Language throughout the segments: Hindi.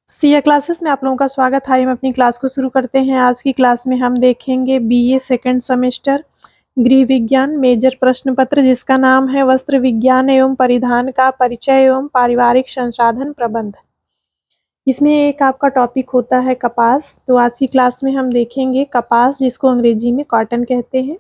सिया क्लासेस में आप लोगों का स्वागत है। हम अपनी क्लास को शुरू करते हैं। आज की क्लास में हम देखेंगे बीए सेकंड सेमेस्टर गृह विज्ञान मेजर प्रश्न पत्र, जिसका नाम है वस्त्र विज्ञान एवं परिधान का परिचय एवं पारिवारिक संसाधन प्रबंध। इसमें एक आपका टॉपिक होता है कपास। तो आज की क्लास में हम देखेंगे कपास, जिसको अंग्रेजी में कॉटन कहते हैं।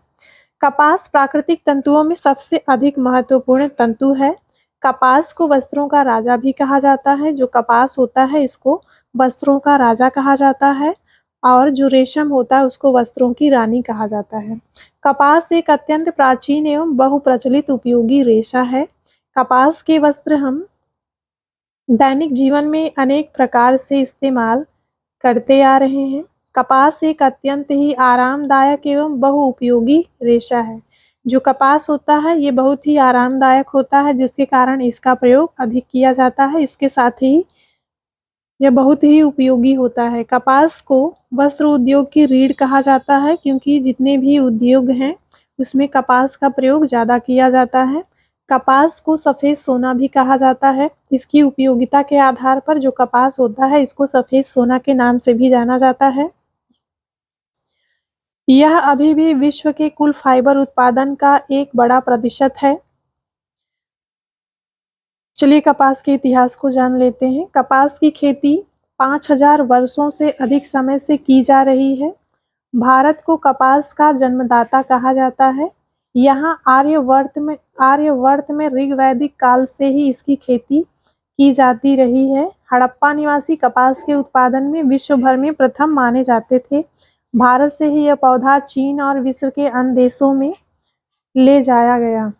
कपास प्राकृतिक तंतुओं में सबसे अधिक महत्वपूर्ण तंतु है। कपास को वस्त्रों का राजा भी कहा जाता है। जो कपास होता है इसको वस्त्रों का राजा कहा जाता है, और जो रेशम होता है उसको वस्त्रों की रानी कहा जाता है। कपास एक अत्यंत प्राचीन एवं बहुप्रचलित उपयोगी रेशा है। कपास के वस्त्र हम दैनिक जीवन में अनेक प्रकार से इस्तेमाल करते आ रहे हैं। कपास एक अत्यंत ही आरामदायक एवं बहुउपयोगी रेशा है। जो कपास होता है ये बहुत ही आरामदायक होता है, जिसके कारण इसका प्रयोग अधिक किया जाता है। इसके साथ ही यह बहुत ही उपयोगी होता है। कपास को वस्त्र उद्योग की रीढ़ कहा जाता है, क्योंकि जितने भी उद्योग हैं उसमें कपास का प्रयोग ज़्यादा किया जाता है। कपास को सफ़ेद सोना भी कहा जाता है। इसकी उपयोगिता के आधार पर जो कपास होता है इसको सफ़ेद सोना के नाम से भी जाना जाता है। यह अभी भी विश्व के कुल फाइबर उत्पादन का एक बड़ा प्रतिशत है। चलिए कपास के इतिहास को जान लेते हैं। कपास की खेती 5000 वर्षों से अधिक समय से की जा रही है। भारत को कपास का जन्मदाता कहा जाता है। यहाँ आर्यवर्त में ऋग्वैदिक काल से ही इसकी खेती की जाती रही है। हड़प्पा निवासी कपास के उत्पादन में विश्व भर में प्रथम माने जाते थे। भारत से ही यह पौधा चीन और विश्व के अन्य देशों में ले जाया गया।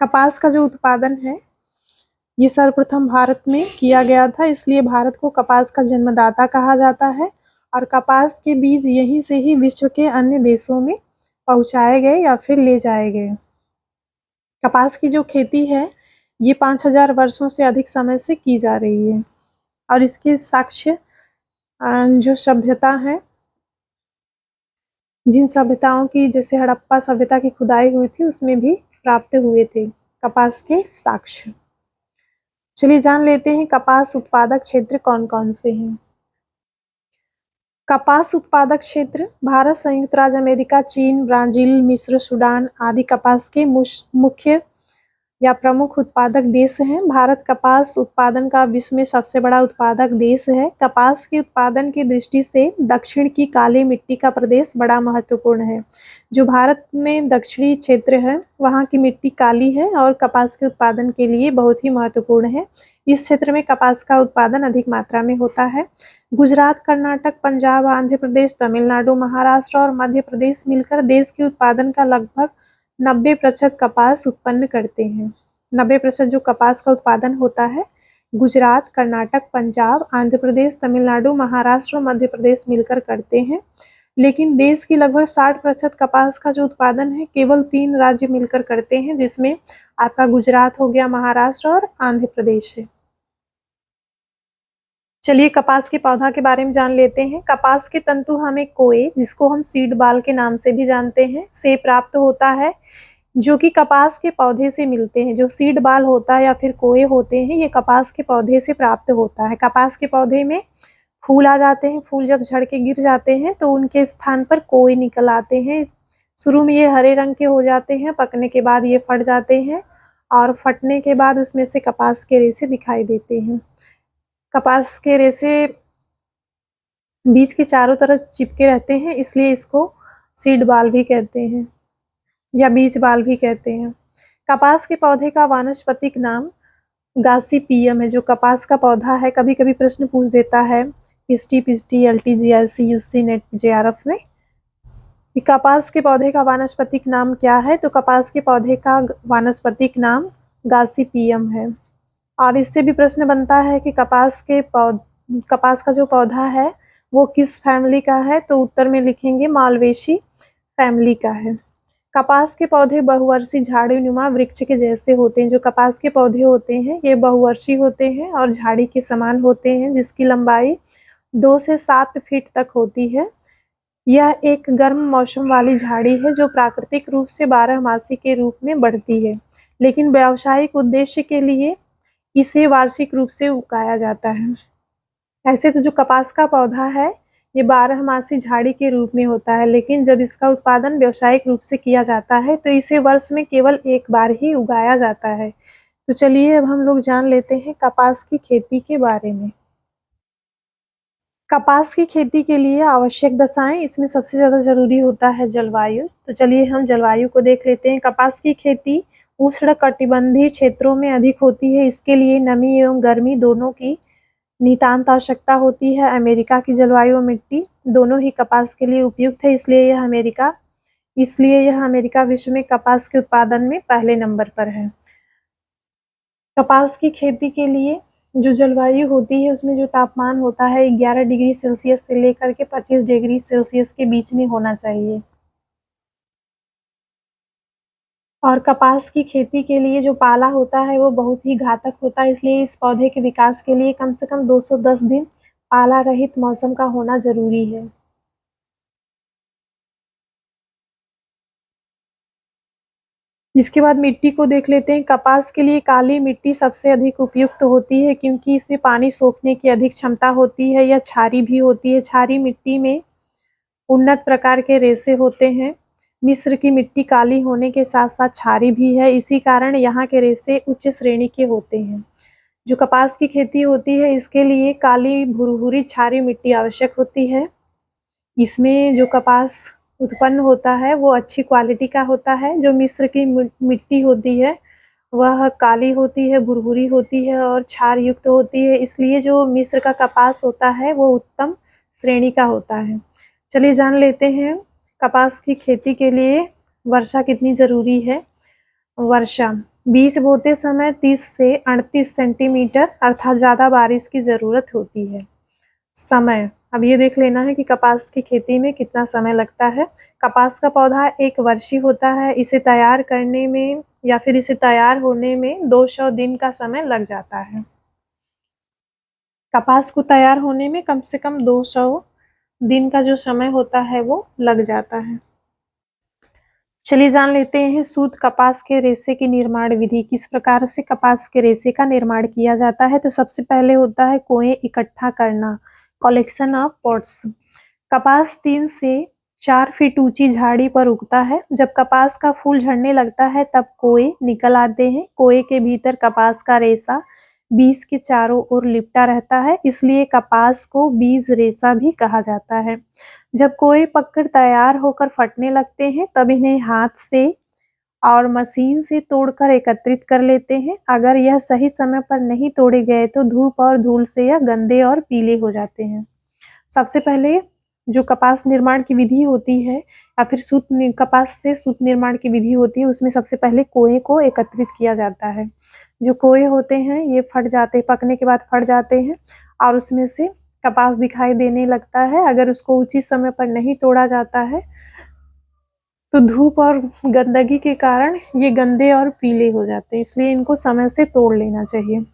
कपास का जो उत्पादन है ये सर्वप्रथम भारत में किया गया था, इसलिए भारत को कपास का जन्मदाता कहा जाता है। और कपास के बीज यहीं से ही विश्व के अन्य देशों में पहुंचाए गए या फिर ले जाए गए। कपास की जो खेती है ये 5000 वर्षों से अधिक समय से की जा रही है, और इसके साक्ष्य जो सभ्यता है, जिन सभ्यताओं की जैसे हड़प्पा सभ्यता की खुदाई हुई थी उसमें भी प्राप्त हुए थे कपास के साक्ष्य। चलिए जान लेते हैं कपास उत्पादक क्षेत्र कौन कौन से हैं। कपास उत्पादक क्षेत्र भारत, संयुक्त राज्य अमेरिका, चीन, ब्राजील, मिस्र, सूडान आदि कपास के मुख्य या प्रमुख उत्पादक देश हैं। भारत कपास उत्पादन का विश्व में सबसे बड़ा उत्पादक देश है। कपास के उत्पादन की दृष्टि से दक्षिण की काली मिट्टी का प्रदेश बड़ा महत्वपूर्ण है। जो भारत में दक्षिणी क्षेत्र है वहाँ की मिट्टी काली है और कपास के उत्पादन के लिए बहुत ही महत्वपूर्ण है। इस क्षेत्र में कपास का उत्पादन अधिक मात्रा में होता है। गुजरात, कर्नाटक, पंजाब, आंध्र प्रदेश, तमिलनाडु, महाराष्ट्र और मध्य प्रदेश मिलकर देश के उत्पादन का लगभग 90% कपास उत्पन्न करते हैं। 90% जो कपास का उत्पादन होता है गुजरात, कर्नाटक, पंजाब, आंध्र प्रदेश, तमिलनाडु, महाराष्ट्र और मध्य प्रदेश मिलकर करते हैं। लेकिन देश की लगभग 60% कपास का जो उत्पादन है केवल 3 राज्य मिलकर करते हैं, जिसमें आपका गुजरात हो गया, महाराष्ट्र और आंध्र प्रदेश है। चलिए कपास के पौधा के बारे में जान लेते हैं। कपास के तंतु हमें कोए, जिसको हम सीड बाल के नाम से भी जानते हैं, से प्राप्त होता है, जो कि कपास के पौधे से मिलते हैं। जो सीड बाल होता है या फिर कोए होते हैं ये कपास के पौधे से प्राप्त होता है। कपास के पौधे में फूल आ जाते हैं। फूल जब झड़ के गिर जाते हैं तो उनके स्थान पर कोए निकल आते हैं। शुरू में ये हरे रंग के हो जाते हैं, पकने के बाद ये फट जाते हैं और फटने के बाद उसमें से कपास के रेशे दिखाई देते हैं। कपास के रेशे बीज के चारों तरफ चिपके रहते हैं, इसलिए इसको सीड बाल भी कहते हैं या बीज बाल भी कहते हैं। कपास के पौधे का वानस्पतिक नाम गॉसिपियम है। जो कपास का पौधा है, कभी कभी प्रश्न पूछ देता है हिस्टी पिस्टी LTGIC UC नेट JRF में कि कपास के पौधे का वानस्पतिक नाम क्या है। तो कपास के पौधे का वानस्पतिक नाम गॉसिपियम है। और इससे भी प्रश्न बनता है कि कपास का जो पौधा है वो किस फैमिली का है। तो उत्तर में लिखेंगे मालवेसी फैमिली का है। कपास के पौधे बहुवर्षीय झाड़ीनुमा वृक्ष के जैसे होते हैं। जो कपास के पौधे होते हैं ये बहुवर्षीय होते हैं और झाड़ी के समान होते हैं, जिसकी लंबाई 2 से 7 फीट तक होती है। यह एक गर्म मौसम वाली झाड़ी है जो प्राकृतिक रूप से 12मासी के रूप में बढ़ती है, लेकिन व्यावसायिक उद्देश्य के लिए इसे वार्षिक रूप से उगाया जाता है। ऐसे तो जो कपास का पौधा है ये 12मासी झाड़ी के रूप में होता है, लेकिन जब इसका उत्पादन व्यावसायिक रूप से किया जाता है तो इसे वर्ष में केवल एक बार ही उगाया जाता है। तो चलिए अब हम लोग जान लेते हैं कपास की खेती के बारे में। कपास की खेती के लिए आवश्यक दशाएं, इसमें सबसे ज़्यादा ज़रूरी होता है जलवायु। तो चलिए हम जलवायु को देख लेते हैं। कपास की खेती उष्णकटिबंधीय क्षेत्रों में अधिक होती है। इसके लिए नमी एवं गर्मी दोनों की नितांत आवश्यकता होती है। अमेरिका की जलवायु और मिट्टी दोनों ही कपास के लिए उपयुक्त है, इसलिए यह अमेरिका विश्व में कपास के उत्पादन में पहले नंबर पर है। कपास की खेती के लिए जो जलवायु होती है उसमें जो तापमान होता है 11 डिग्री सेल्सियस से लेकर के 25 डिग्री सेल्सियस के बीच में होना चाहिए। और कपास की खेती के लिए जो पाला होता है वो बहुत ही घातक होता है, इसलिए इस पौधे के विकास के लिए कम से कम 210 दिन पाला रहित मौसम का होना जरूरी है। इसके बाद मिट्टी को देख लेते हैं। कपास के लिए काली मिट्टी सबसे अधिक उपयुक्त होती है क्योंकि इसमें पानी सोखने की अधिक क्षमता होती है। यह क्षारी भी होती है। क्षारी मिट्टी में उन्नत प्रकार के रेशे होते हैं। मिस्र की मिट्टी काली होने के साथ साथ क्षारी भी है, इसी कारण यहाँ के रेशे उच्च श्रेणी के होते हैं। जो कपास की खेती होती है इसके लिए काली भुरभुरी क्षारी मिट्टी आवश्यक होती है। इसमें जो कपास उत्पन्न होता है वो अच्छी क्वालिटी का होता है। जो मिस्र की मिट्टी होती है वह काली होती है, भुरभुरी होती है और क्षार युक्त होती है, इसलिए जो मिस्र का कपास होता है वो उत्तम श्रेणी का होता है। चलिए जान लेते हैं कपास की खेती के लिए वर्षा कितनी जरूरी है। वर्षा बीज बोते समय 30 से 38 सेंटीमीटर अर्थात ज्यादा बारिश की जरूरत होती है। समय, अब ये देख लेना है कि कपास की खेती में कितना समय लगता है। कपास का पौधा एक वर्षीय होता है। इसे तैयार करने में या फिर इसे तैयार होने में 200 दिन का समय लग जाता है। कपास को तैयार होने में कम से कम 200 दिन का जो समय होता है वो लग जाता है। चलिए जान लेते हैं सूत कपास के रेशे की निर्माण विधि। किस प्रकार से कपास के रेशे का निर्माण किया जाता है। तो सबसे पहले होता है कोए इकट्ठा करना, कलेक्शन ऑफ पॉट्स। कपास 3 से 4 फीट ऊंची झाड़ी पर उगता है। जब कपास का फूल झड़ने लगता है तब कोए निकल आते हैं। कोए के भीतर कपास का रेशा बीज के चारों ओर लिपटा रहता है, इसलिए कपास को बीज रेशा भी कहा जाता है। जब कोए पककर तैयार होकर फटने लगते हैं तब इन्हें हाथ से और मशीन से तोड़कर एकत्रित कर लेते हैं। अगर यह सही समय पर नहीं तोड़े गए तो धूप और धूल से यह गंदे और पीले हो जाते हैं। सबसे पहले जो कपास निर्माण की विधि होती है या फिर कपास से सूत निर्माण की विधि होती है उसमें सबसे पहले कोए को एकत्रित किया जाता है। जो कोए होते हैं ये फट जाते, पकने के बाद फट जाते हैं और उसमें से कपास दिखाई देने लगता है। अगर उसको उचित समय पर नहीं तोड़ा जाता है तो धूप और गंदगी के कारण ये गंदे और पीले हो जाते हैं, इसलिए इनको समय से तोड़ लेना चाहिए।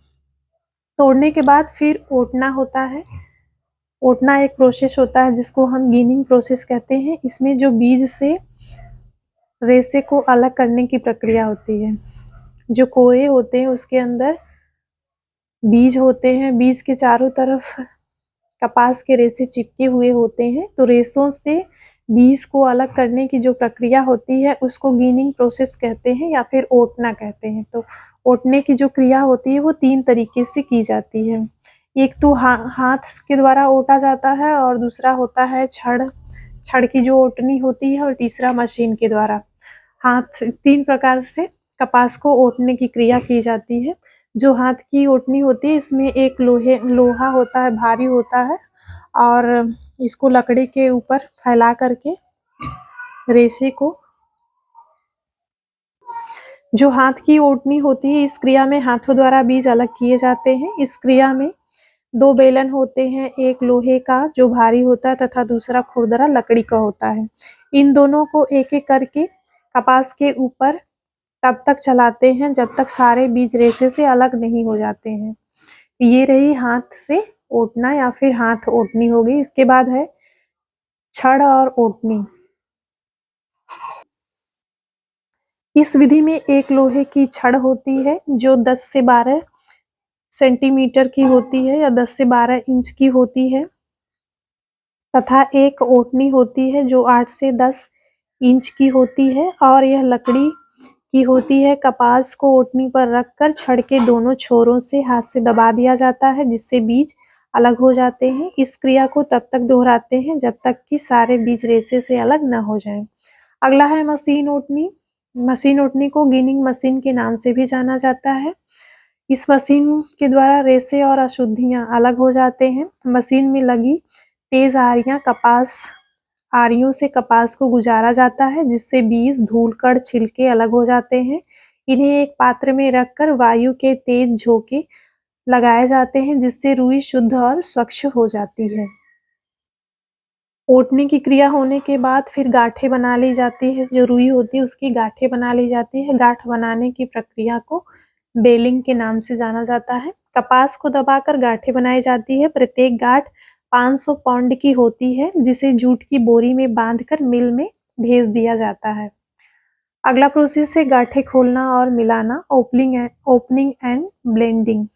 तोड़ने के बाद फिर ओटना होता है। ओटना एक प्रोसेस होता है जिसको हम गिनिंग प्रोसेस कहते हैं। इसमें जो बीज से रेशे को अलग करने की प्रक्रिया होती है। जो कोए होते हैं उसके अंदर बीज होते हैं, बीज के चारों तरफ कपास के रेशे चिपके हुए होते हैं। तो रेशों से बीज को अलग करने की जो प्रक्रिया होती है उसको गिनिंग प्रोसेस कहते हैं या फिर ओटना कहते हैं। तो ओटने की जो क्रिया होती है वो 3 तरीके से की जाती है। एक तो हाथ के द्वारा ओटा जाता है और दूसरा होता है छड़, छड़ की जो ओटनी होती है और तीसरा मशीन के द्वारा। हाथ 3 प्रकार से कपास को ओटने की क्रिया की जाती है। जो हाथ की ओटनी होती है इसमें एक लोहा होता है, भारी होता है और इसको लकड़ी के ऊपर फैला करके रेशे को, जो हाथ की ओटनी होती है इस क्रिया में हाथों द्वारा बीज अलग किए जाते हैं। इस क्रिया में 2 बेलन होते हैं, एक लोहे का जो भारी होता है तथा दूसरा खुरदरा लकड़ी का होता है। इन दोनों को एक एक करके कपास के ऊपर तब तक चलाते हैं जब तक सारे बीज रेशे से अलग नहीं हो जाते हैं। ये रही हाथ से ओटना या फिर हाथ ओटनी होगी। इसके बाद है छड़ और ओटनी। इस विधि में एक लोहे की छड़ होती है जो 10 से 12 सेंटीमीटर की होती है या 10 से 12 इंच की होती है तथा एक ओटनी होती है जो 8 से 10 इंच की होती है और यह लकड़ी की होती है। कपास को ओटनी पर रखकर छड़ के दोनों छोरों से हाथ से दबा दिया जाता है जिससे बीज अलग हो जाते हैं। इस क्रिया को तब तक दोहराते हैं जब तक कि सारे बीज रेशे से अलग न हो जाएं। अगला है मशीन ओटनी। मशीन ओटनी को गिनिंग मशीन के नाम से भी जाना जाता है। इस मशीन के द्वारा रेशे और अशुद्धियां अलग हो जाते हैं। मशीन में लगी तेज आरियों से कपास को गुजारा जाता है जिससे बीज, धूल कण, छिलके अलग हो जाते हैं। इन्हें एक पात्र में रखकर वायु के तेज झोंके लगाए जाते हैं जिससे रुई शुद्ध और स्वच्छ हो जाती है। ओटने की क्रिया होने के बाद फिर गांठें बना ली जाती है। जो रुई होती है उसकी गांठें बना ली जाती है। गांठ बनाने की प्रक्रिया को बेलिंग के नाम से जाना जाता है। कपास को दबाकर गांठें बनाई जाती है। प्रत्येक गांठ 500 पाउंड की होती है जिसे जूट की बोरी में बांधकर मिल में भेज दिया जाता है। अगला प्रोसेस है गांठें खोलना और मिलाना, ओपनिंग एंड ब्लेंडिंग।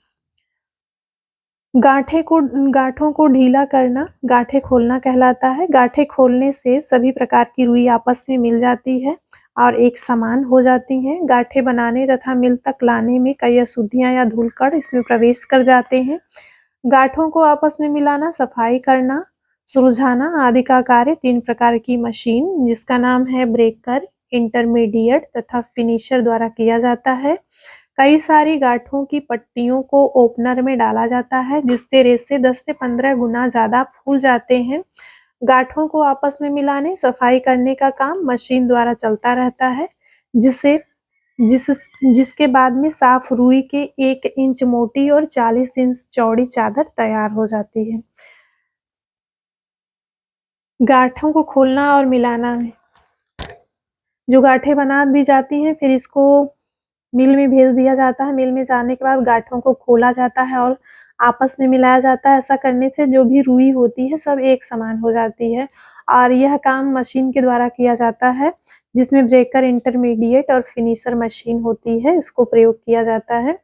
गांठों को ढीला करना गांठें खोलना कहलाता है। गांठें खोलने से सभी प्रकार की रुई आपस में मिल जाती है और एक समान हो जाती हैं। गांठें बनाने तथा मिल तक लाने में कई अशुद्धियां या धूलकण इसमें प्रवेश कर जाते हैं। गांठों को आपस में मिलाना, सफाई करना, सुलझाना आदि का कार्य 3 प्रकार की मशीन जिसका नाम है ब्रेकर, इंटरमीडिएट तथा फिनिशर द्वारा किया जाता है। कई सारी गांठों की पट्टियों को ओपनर में डाला जाता है जिससे रेशे 10 से 15 गुना ज्यादा फूल जाते हैं। गांठों को आपस में मिलाने, सफाई करने का काम मशीन द्वारा चलता रहता है जिसे जिस जिसके बाद में साफ रुई के 1 इंच मोटी और 40 इंच चौड़ी चादर तैयार हो जाती है। गांठों को खोलना और मिलाना है। जो गांठें बना दी जाती हैं फिर इसको मिल में भेज दिया जाता है। मिल में जाने के बाद गांठों को खोला जाता है और आपस में मिलाया जाता है। ऐसा करने से जो भी रुई होती है सब एक समान हो जाती है और यह काम मशीन के द्वारा किया जाता है जिसमें ब्रेकर, इंटरमीडिएट और फिनिशर मशीन होती है, इसको प्रयोग किया जाता है।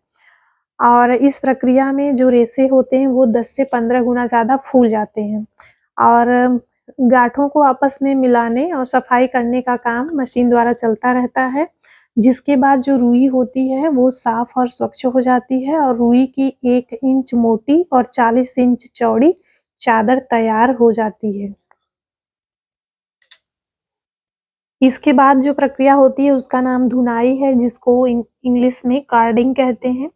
और इस प्रक्रिया में जो रेशे होते हैं वो 10 से 15 गुना ज़्यादा फूल जाते हैं और गांठों को आपस में मिलाने और सफाई करने का काम मशीन द्वारा चलता रहता है जिसके बाद जो रुई होती है वो साफ और स्वच्छ हो जाती है और रुई की 1 इंच मोटी और 40 इंच चौड़ी चादर तैयार हो जाती है। इसके बाद जो प्रक्रिया होती है उसका नाम धुनाई है जिसको इंग्लिश में कार्डिंग कहते हैं।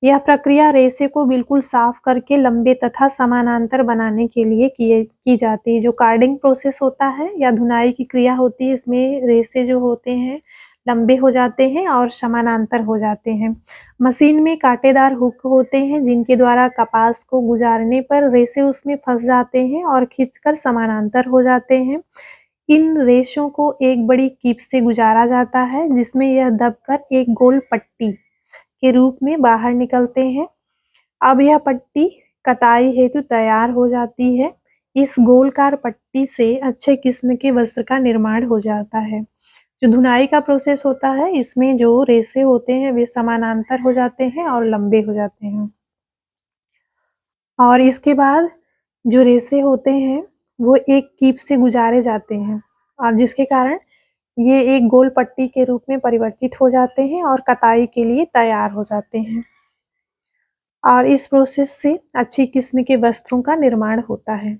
यह प्रक्रिया रेशे को बिल्कुल साफ करके लंबे तथा समानांतर बनाने के लिए की जाती है। जो कार्डिंग प्रोसेस होता है या धुनाई की क्रिया होती है इसमें रेशे जो होते हैं लंबे हो जाते हैं और समानांतर हो जाते हैं। मशीन में कांटेदार हुक होते हैं जिनके द्वारा कपास को गुजारने पर रेशे उसमें फंस जाते हैं और खींचकर समानांतर हो जाते हैं। इन रेशों को एक बड़ी कीप से गुजारा जाता है जिसमें यह दबकर एक गोल पट्टी के रूप में बाहर निकलते हैं। अब यह पट्टी कताई हेतु तैयार हो जाती है। इस गोलकार पट्टी से अच्छे किस्म के वस्त्र का निर्माण हो जाता है। जो धुनाई का प्रोसेस होता है इसमें जो रेशे होते हैं वे समानांतर हो जाते हैं और लंबे हो जाते हैं और इसके बाद जो रेशे होते हैं वो एक कीप से गुजारे जाते हैं और जिसके कारण ये एक गोल पट्टी के रूप में परिवर्तित हो जाते हैं और कताई के लिए तैयार हो जाते हैं और इस प्रोसेस से अच्छी किस्म के वस्त्रों का निर्माण होता है।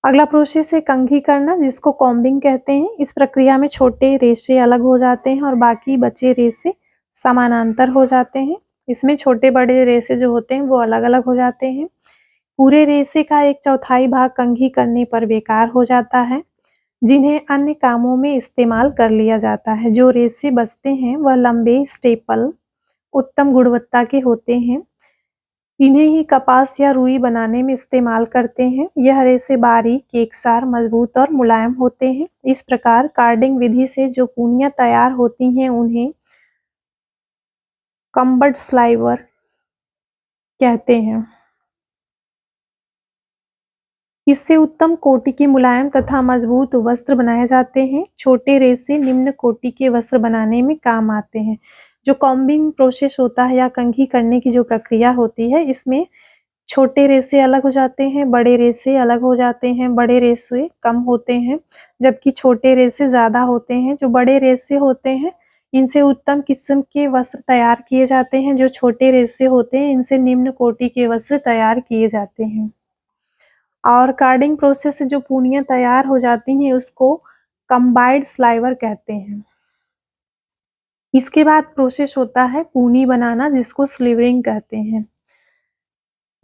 अगला प्रोसेस है कंघी करना जिसको कॉम्बिंग कहते हैं। इस प्रक्रिया में छोटे रेशे अलग हो जाते हैं और बाकी बचे रेशे समानांतर हो जाते हैं। इसमें छोटे बड़े रेशे जो होते हैं वो अलग अलग हो जाते हैं। पूरे रेशे का 1/4 भाग कंघी करने पर बेकार हो जाता है जिन्हें अन्य कामों में इस्तेमाल कर लिया जाता है। जो रेशे बचते हैं वह लंबे स्टेपल उत्तम गुणवत्ता के होते हैं। इन्हें ही कपास या रुई बनाने में इस्तेमाल करते हैं। यह रेशे बारीक, एकसार, मजबूत और मुलायम होते हैं। इस प्रकार कार्डिंग विधि से जो पूनियां तैयार होती हैं उन्हें कम्बर्ड स्लाइवर कहते हैं। इससे उत्तम कोटि के मुलायम तथा मजबूत वस्त्र बनाए जाते हैं। छोटे रेशे निम्न कोटि के वस्त्र बनाने में काम आते हैं। जो कॉम्बिंग प्रोसेस होता है या कंघी करने की जो प्रक्रिया होती है, इसमें छोटे रेशे अलग हो जाते हैं, बड़े रेशे अलग हो जाते हैं, बड़े रेशे कम होते हैं, जबकि छोटे रेशे ज़्यादा होते हैं। जो बड़े रेशे होते हैं, इनसे उत्तम किस्म के वस्त्र तैयार किए जाते हैं, जो छोटे रेशे होते हैं, इनसे निम्न कोटि के वस्त्र तैयार किए जाते हैं। और कार्डिंग प्रोसेस से जो पूनियाँ तैयार हो जाती हैं, उसको कंबाइंड स्लाइवर कहते हैं। इसके बाद प्रोसेस होता है पूनी बनाना, जिसको स्लीवरिंग कहते हैं।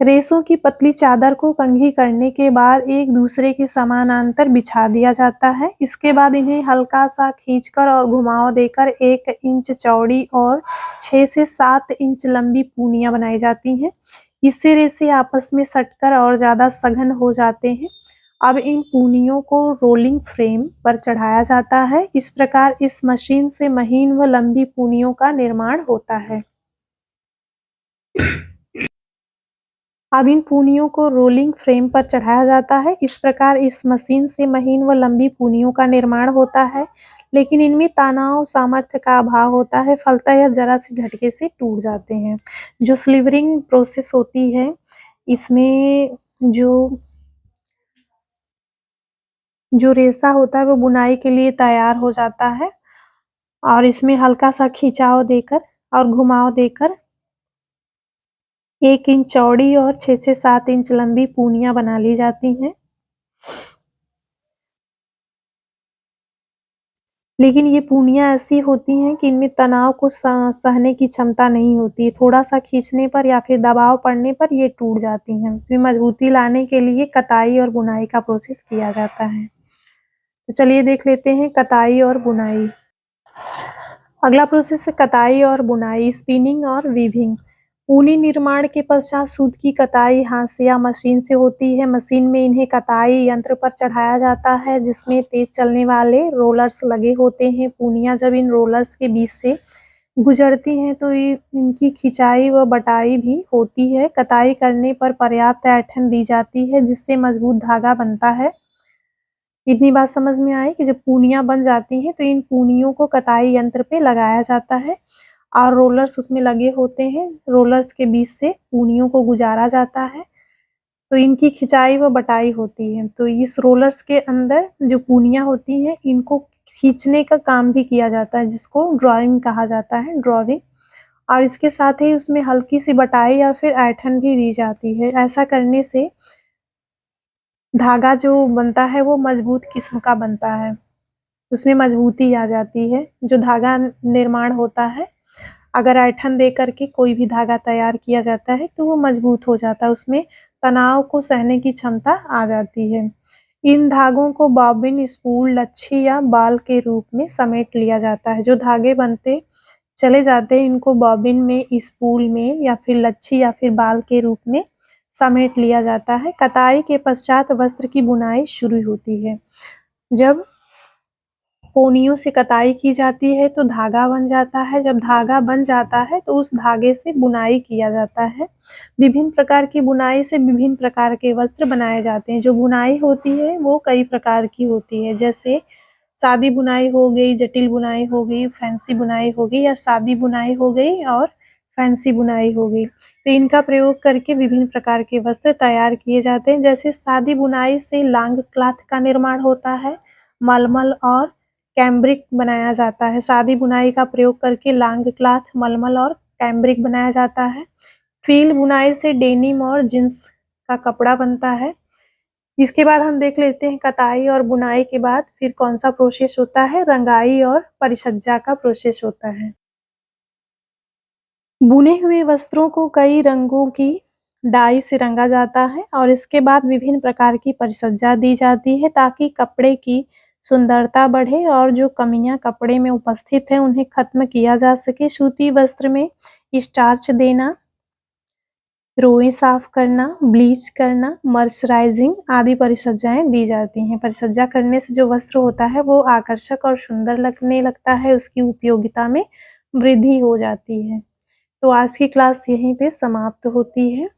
रेशों की पतली चादर को कंघी करने के बाद एक दूसरे के समानांतर बिछा दिया जाता है। इसके बाद इन्हें हल्का सा खींचकर और घुमाव देकर 1 इंच चौड़ी और 6 से 7 इंच लंबी पूनियां बनाई जाती हैं। इससे रेशे आपस में सटकर और ज़्यादा सघन हो जाते हैं। अब इन पूनियों को रोलिंग फ्रेम पर चढ़ाया जाता है। इस प्रकार इस मशीन से महीन व लंबी पूनियों का निर्माण होता है। अब इन पूनियों को रोलिंग फ्रेम पर चढ़ाया जाता है। इस प्रकार इस मशीन से महीन व लंबी पूनियों का निर्माण होता है, लेकिन इनमें तनाव सामर्थ्य का अभाव होता है, फलतः यह जरा से झटके से टूट जाते हैं। जो स्लीवरिंग प्रोसेस होती है, इसमें जो रेशा होता है वो बुनाई के लिए तैयार हो जाता है और इसमें हल्का सा खिंचाव देकर और घुमाव देकर 1 इंच चौड़ी और 6 से 7 इंच लंबी पूनियां बना ली जाती हैं। लेकिन ये पूनियां ऐसी होती हैं कि इनमें तनाव को सहने की क्षमता नहीं होती। थोड़ा सा खींचने पर या फिर दबाव पड़ने पर ये टूट जाती हैं। फिर मजबूती लाने के लिए कताई और बुनाई का प्रोसेस किया जाता है। तो चलिए देख लेते हैं कताई और बुनाई। अगला प्रोसेस है कताई और बुनाई, स्पिनिंग और वीविंग। ऊनी निर्माण के पश्चात सूत की कताई हाथ से या मशीन से होती है। मशीन में इन्हें कताई यंत्र पर चढ़ाया जाता है, जिसमें तेज चलने वाले रोलर्स लगे होते हैं। पूनियां जब इन रोलर्स के बीच से गुजरती हैं तो इनकी खिंचाई व बटाई भी होती है। कताई करने पर पर्याप्त ऐंठन दी जाती है, जिससे मजबूत धागा बनता है। इतनी बात समझ में आई कि जब पूनियां बन जाती हैं तो इन पूनियों को कताई यंत्र पे लगाया जाता है और रोलर्स उसमें लगे होते हैं। रोलर्स के बीच से पूनियों को गुजारा जाता है, तो इनकी खिंचाई व बटाई होती है। तो इस रोलर्स के अंदर जो पूनियां होती हैं, इनको खींचने का काम भी किया जाता है, जिसको ड्राइंग कहा जाता है, ड्राइंग। और इसके साथ ही उसमें हल्की सी बटाई या फिर ऐंठन भी दी जाती है। ऐसा करने से धागा जो बनता है वो मजबूत किस्म का बनता है, उसमें मजबूती आ जाती है। जो धागा निर्माण होता है, अगर ऐंठन दे करके कोई भी धागा तैयार किया जाता है तो वो मजबूत हो जाता है, उसमें तनाव को सहने की क्षमता आ जाती है। इन धागों को बॉबिन, स्पूल, लच्छी या बाल के रूप में समेट लिया जाता है। जो धागे बनते चले जाते हैं, इनको बॉबिन में, स्पूल में या फिर लच्छी या फिर बाल के रूप में समेट लिया जाता है। कताई के पश्चात वस्त्र की बुनाई शुरू होती है। जब पोनियों से कताई की जाती है तो धागा बन जाता है। जब धागा बन जाता है तो उस धागे से बुनाई किया जाता है। विभिन्न प्रकार की बुनाई से विभिन्न प्रकार के वस्त्र बनाए जाते हैं। जो बुनाई होती है वो कई प्रकार की होती है, जैसे सादी बुनाई हो गई, जटिल बुनाई हो गई, फैंसी बुनाई हो गई, या सादी बुनाई हो गई और फैंसी बुनाई हो गई। तो इनका प्रयोग करके विभिन्न प्रकार के वस्त्र तैयार किए जाते हैं। जैसे सादी बुनाई से लॉन्ग क्लॉथ का निर्माण होता है, मलमल और कैम्ब्रिक बनाया जाता है। सादी बुनाई का प्रयोग करके लॉन्ग क्लॉथ, मलमल और कैम्ब्रिक बनाया जाता है। फ्रिल बुनाई से डेनिम और जींस का कपड़ा बनता है। इसके बाद हम देख लेते हैं कताई और बुनाई के बाद फिर कौन सा प्रोसेस होता है, रंगाई और परिसज्जा का प्रोसेस होता है। बुने हुए वस्त्रों को कई रंगों की डाई से रंगा जाता है और इसके बाद विभिन्न प्रकार की परिसज्जा दी जाती है, ताकि कपड़े की सुंदरता बढ़े और जो कमियां कपड़े में उपस्थित है उन्हें खत्म किया जा सके। सूती वस्त्र में स्टार्च देना, रोएं साफ करना, ब्लीच करना, मर्सराइजिंग आदि परिसज्जाएं दी जाती हैं। परिसज्जा करने से जो वस्त्र होता है वो आकर्षक और सुंदर लगने लगता है, उसकी उपयोगिता में वृद्धि हो जाती है। तो आज की क्लास यहीं पे समाप्त होती है।